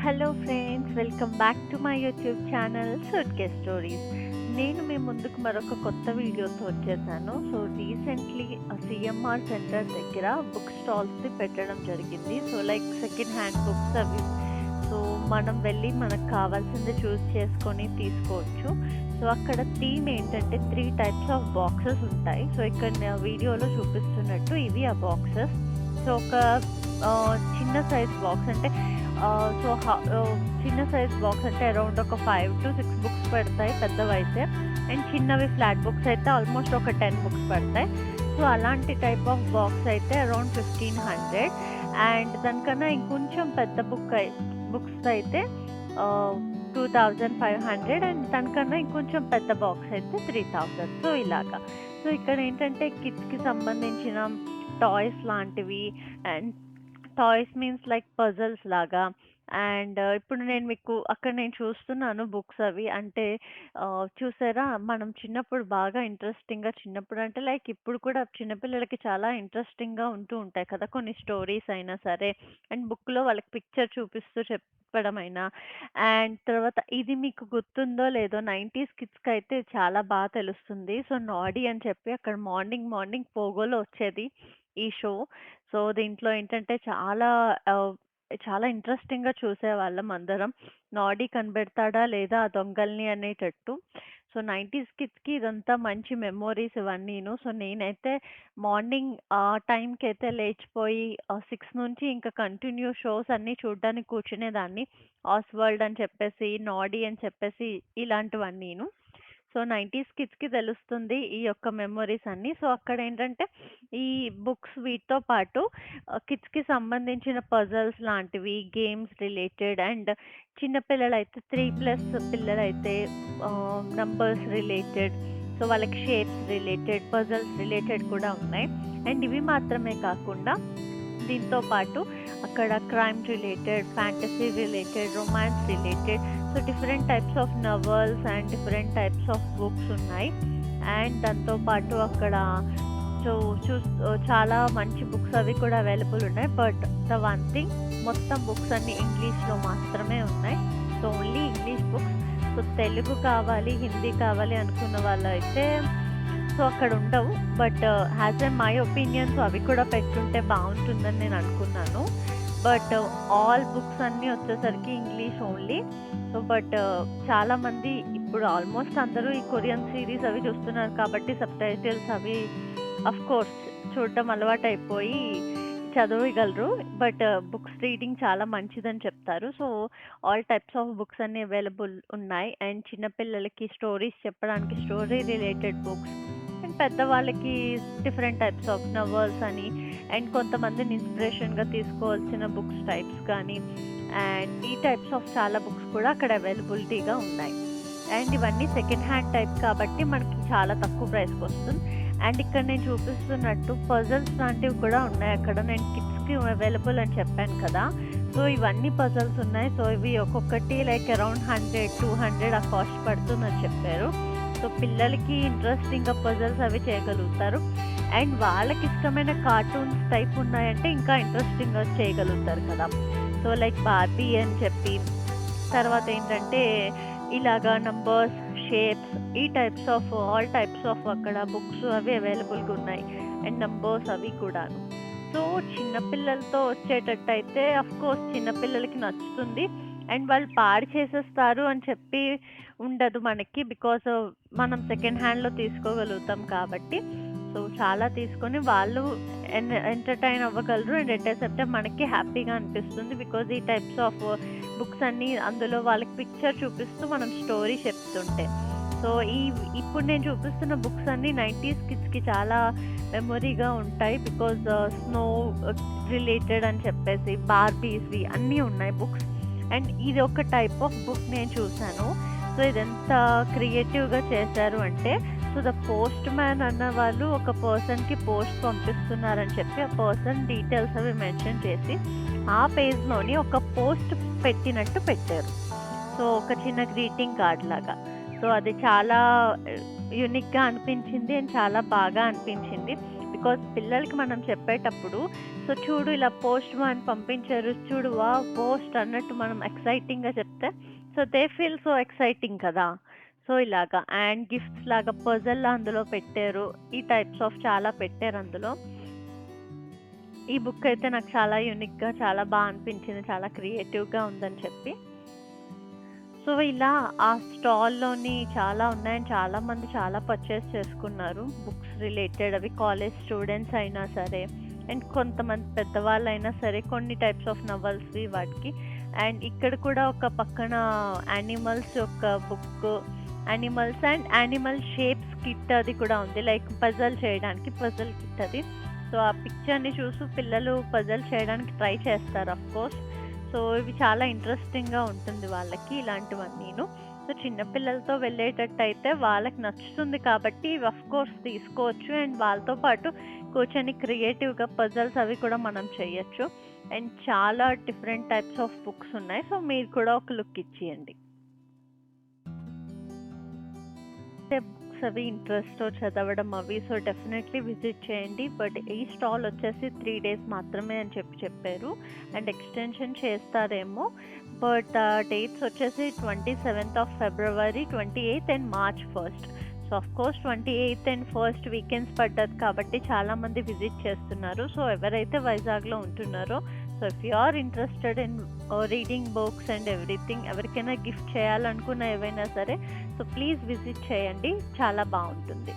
Hello friends, welcome back to my YouTube channel suitcase stories. నేను మీ ముందుకు మరొక కొత్త వీడియోతో వచ్చేసాను. సో రీసెంట్లీ సిఎంఆర్ సెంటర్ దగ్గర బుక్ స్టాల్స్ని పెట్టడం జరిగింది. So like second hand books అవి. సో మనం వెళ్ళి మనకు కావాల్సింది చూస్ చేసుకొని తీసుకోవచ్చు. సో అక్కడ థీమ్ ఏంటంటే 3 టైప్స్ ఆఫ్ బాక్సెస్ ఉంటాయి. సో ఇక్కడ వీడియోలో చూపిస్తున్నట్టు ఇవి ఆ బాక్సెస్. సో ఒక చిన్న సైజ్ బాక్స్ అంటే చిన్న సైజ్ బాక్స్ అంటే అరౌండ్ ఒక 5 to 6 బుక్స్ పడతాయి పెద్దవైతే. అండ్ చిన్నవి ఫ్లాట్ బుక్స్ అయితే ఆల్మోస్ట్ ఒక 10 బుక్స్ పడతాయి. సో అలాంటి టైప్ ఆఫ్ బాక్స్ అయితే అరౌండ్ 1500. అండ్ దానికన్నా ఇంకొంచెం పెద్ద బుక్స్ అయితే 2500. అండ్ దానికన్నా ఇంకొంచెం పెద్ద బాక్స్ అయితే 3000. సో ఇలాగా. సో ఇక్కడ ఏంటంటే కిడ్స్కి సంబంధించిన టాయ్స్ లాంటివి, and toys means like puzzles లాగా. అండ్ ఇప్పుడు నేను చూస్తున్నాను బుక్స్ అవి. అంటే చూసారా, మనం చిన్నప్పుడు బాగా ఇంట్రెస్టింగ్గా, చిన్నప్పుడు అంటే లైక్ ఇప్పుడు కూడా చిన్నపిల్లలకి చాలా ఇంట్రెస్టింగ్గా ఉంటూ ఉంటాయి కదా కొన్ని స్టోరీస్ అయినా సరే. అండ్ బుక్లో వాళ్ళకి పిక్చర్ చూపిస్తూ చెప్పడం అయినా. అండ్ తర్వాత ఇది మీకు గుర్తుందో లేదో, 90s కిడ్స్కి అయితే చాలా బాగా తెలుస్తుంది. సో నాడీ అని చెప్పి అక్కడ మార్నింగ్ మార్నింగ్ పోగోలో వచ్చేది ఈ షో. సో దీంట్లో ఏంటంటే చాలా ఇంట్రెస్టింగ్‌గా చూసేవాళ్ళం అందరం. నాడీ కనిపెడతాడా లేదా ఆ దొంగల్ని అనేటట్టు. సో 90s కిడ్స్‌కి ఇదంతా మంచి మెమోరీస్ ఇవన్నీను. సో నేనైతే మార్నింగ్ ఆ టైంకైతే లేచిపోయి 6 నుంచి ఇంకా కంటిన్యూ షోస్ అన్నీ చూడ్డానికి కూర్చునేదాన్ని. ఆస్వర్ల్డ్ అని చెప్పేసి, నాడీ అని చెప్పేసి ఇలాంటివన్నీను. సో 90s కిడ్స్‌కి తెలుస్తుంది ఈ యొక్క మెమోరీస్ అన్నీ. సో అక్కడేంటంటే ఈ బుక్స్ వీటితో పాటు కిడ్స్‌కి సంబంధించిన పజల్స్ లాంటివి, గేమ్స్ రిలేటెడ్, అండ్ చిన్న పిల్లలైతే 3+ పిల్లలైతే నంబర్స్ రిలేటెడ్, సో వాళ్ళకి షేప్స్ రిలేటెడ్, పజల్స్ రిలేటెడ్ కూడా ఉన్నాయి. అండ్ ఇవి మాత్రమే కాకుండా దీంతో పాటు అక్కడ crime related, fantasy related, romance related, so different types of novels and different types of books ఉన్నాయి. అండ్ దాంతో పాటు అక్కడ సో చాలా మంచి బుక్స్ అవి కూడా అవైలబుల్ ఉన్నాయి. బట్ ద వన్ థింగ్, మొత్తం బుక్స్ అన్ని ఇంగ్లీష్లో మాత్రమే ఉన్నాయి. So only English books. So Telugu కావాలి, హిందీ కావాలి అనుకున్న వాళ్ళు అయితే సో అక్కడ ఉండవు. But as a my opinion, so అవి కూడా పెట్టుంటే బాగుంటుందని నేను అనుకున్నాను. బట్ ఆల్ బుక్స్ అన్నీ వచ్చేసరికి ఇంగ్లీష్ ఓన్లీ. సో బట్ చాలామంది ఇప్పుడు ఆల్మోస్ట్ అందరూ ఈ కొరియన్ సిరీస్ అవి చూస్తున్నారు కాబట్టి సబ్‌టైటిల్స్ అవి కోర్స్ చూడడం అలవాటైపోయి చదవగలరు. బట్ బుక్స్ రీడింగ్ చాలా మంచిదని చెప్తారు. So all types of books అన్నీ అవైలబుల్ ఉన్నాయి. అండ్ చిన్న పిల్లలకి స్టోరీస్ చెప్పడానికి స్టోరీ రిలేటెడ్ బుక్స్, అండ్ పెద్దవాళ్ళకి డిఫరెంట్ టైప్స్ ఆఫ్ నవల్స్ అని, అండ్ కొంతమందిని ఇన్స్పిరేషన్‌గా తీసుకోవాల్సిన బుక్స్ టైప్స్ కానీ, అండ్ ఈ టైప్స్ ఆఫ్ చాలా బుక్స్ కూడా అక్కడ అవైలబిలిటీగా ఉన్నాయి. అండ్ ఇవన్నీ సెకండ్ హ్యాండ్ టైప్ కాబట్టి మనకి చాలా తక్కువ ప్రైస్‌కి వస్తుంది. అండ్ ఇక్కడ నేను చూపిస్తున్నట్టు పజల్స్ లాంటివి కూడా ఉన్నాయి అక్కడ. నేను కిడ్స్‌కి అవైలబుల్ అని చెప్పాను కదా. సో ఇవన్నీ పజల్స్ ఉన్నాయి. సో ఇవి ఒక్కొక్కటి లైక్ అరౌండ్ 100, 200 ఆ కాస్ట్ పడుతుందని చెప్పారు. సో పిల్లలకి ఇంట్రెస్టింగ్‌గా పజల్స్ అవి చేయగలుగుతారు. అండ్ వాళ్ళకి ఇష్టమైన కార్టూన్స్ టైప్ ఉన్నాయంటే ఇంకా ఇంట్రెస్టింగ్‌గా చేయగలుగుతారు కదా. సో లైక్ బార్బీ అని చెప్పి, తర్వాత ఏంటంటే ఇలాగా నంబర్స్, షేప్స్, ఈ types of all types of అక్కడ బుక్స్ అవి అవైలబుల్‌గా ఉన్నాయి. అండ్ నంబర్స్ అవి కూడాను. సో చిన్న పిల్లలతో వచ్చేటట్టయితే కోర్స్ చిన్న పిల్లలకి నచ్చుతుంది. అండ్ వాళ్ళు పాడు చేసేస్తారు అని చెప్పి ఉండదు మనకి. బికాజ్ మనం సెకండ్ హ్యాండ్‌లో తీసుకోగలుగుతాం కాబట్టి. సో చాలా తీసుకొని వాళ్ళు ఎంటర్‌టైన్ అవ్వగలరు. And at the same time మనకి హ్యాపీగా అనిపిస్తుంది. బికాజ్ ఈ టైప్స్ ఆఫ్ బుక్స్ అన్నీ అందులో వాళ్ళకి పిక్చర్ చూపిస్తూ మనం స్టోరీ చెప్తుంటే. సో ఇప్పుడు నేను చూపిస్తున్న బుక్స్ అన్నీ 90s కిడ్స్‌కి చాలా మెమొరీగా ఉంటాయి. బికాజ్ స్నో రిలేటెడ్ అని చెప్పేసి బార్బీస్‌వి అన్నీ ఉన్నాయి బుక్స్. అండ్ ఇది ఒక టైప్ ఆఫ్ బుక్ నేను చూసాను. సో ఇదెంత క్రియేటివ్‌గా చేశారు అంటే, సో ద పోస్ట్ మ్యాన్ అన్న వాళ్ళు ఒక పర్సన్‌కి పోస్ట్ పంపిస్తున్నారని చెప్పి ఆ పర్సన్ డీటెయిల్స్ అవి మెన్షన్ చేసి ఆ పేజ్‌లోని ఒక పోస్ట్ పెట్టినట్టు పెట్టారు. సో ఒక చిన్న గ్రీటింగ్ కార్డ్ లాగా. సో అది చాలా యూనిక్‌గా అనిపించింది. అండ్ చాలా బాగా అనిపించింది. బికాజ్ పిల్లలకి మనం చెప్పేటప్పుడు సో చూడు ఇలా పోస్ట్ మ్యాన్ పంపించారు చూడు వా పోస్ట్ అన్నట్టు మనం ఎక్సైటింగ్గా చెప్తే so they feel so exciting కదా. సో ఇలాగా అండ్ గిఫ్ట్స్ లాగా పజల్లా అందులో పెట్టారు. ఈ టైప్స్ ఆఫ్ చాలా పెట్టారు అందులో. ఈ బుక్ అయితే నాకు చాలా యూనిక్గా చాలా బాగా అనిపించింది, చాలా క్రియేటివ్గా ఉందని చెప్పి. సో ఇలా ఆ స్టాల్లోని చాలా ఉన్నాయని చాలామంది చాలా పర్చేస్ చేసుకున్నారు బుక్స్ రిలేటెడ్, అవి కాలేజ్ స్టూడెంట్స్ అయినా సరే అండ్ కొంతమంది పెద్దవాళ్ళు అయినా సరే కొన్ని టైప్స్ ఆఫ్ నవల్స్వి వాటికి. అండ్ ఇక్కడ కూడా ఒక పక్కన యానిమల్స్ యొక్క book, animals and animal shapes kit అది కూడా ఉంది, లైక్ పజల్ చేయడానికి పజల్ కిట్ అది. సో ఆ పిక్చర్ని చూసి పిల్లలు పజల్ చేయడానికి ట్రై చేస్తారు అఫ్ కోర్స్. సో ఇవి చాలా ఇంట్రెస్టింగ్గా ఉంటుంది వాళ్ళకి ఇలాంటివన్నీను. సో చిన్నపిల్లలతో వెళ్ళేటట్టు అయితే వాళ్ళకి నచ్చుతుంది కాబట్టి ఇవి అఫ్ కోర్స్ తీసుకోవచ్చు అండ్ వాళ్ళతో పాటు కూర్చొని క్రియేటివ్గా పజల్స్ అవి కూడా మనం చేయొచ్చు. అండ్ చాలా డిఫరెంట్ టైప్స్ ఆఫ్ బుక్స్ ఉన్నాయి. సో మీరు కూడా ఒక లుక్ ఇచ్చేయండి. బుక్స్ అవి ఇంట్రెస్ట్ చదవడం అవి సో డెఫినెట్లీ విజిట్ చేయండి. బట్ ఈ స్టాల్ వచ్చేసి 3 days మాత్రమే అని చెప్పారు అండ్ ఎక్స్టెన్షన్ చేస్తారేమో. బట్ డేట్స్ వచ్చేసి 27th of February, 28th and March 1st. So of course 28th and 1st weekends పడ్డది కాబట్టి చాలామంది విజిట్ చేస్తున్నారు. సో ఎవరైతే వైజాగ్లో ఉంటున్నారో so if you are interested in reading books and everything, ఎవరికైనా గిఫ్ట్ చేయాలనుకున్న ఏవైనా సరే సో ప్లీజ్ విజిట్ చేయండి, చాలా బాగుంటుంది.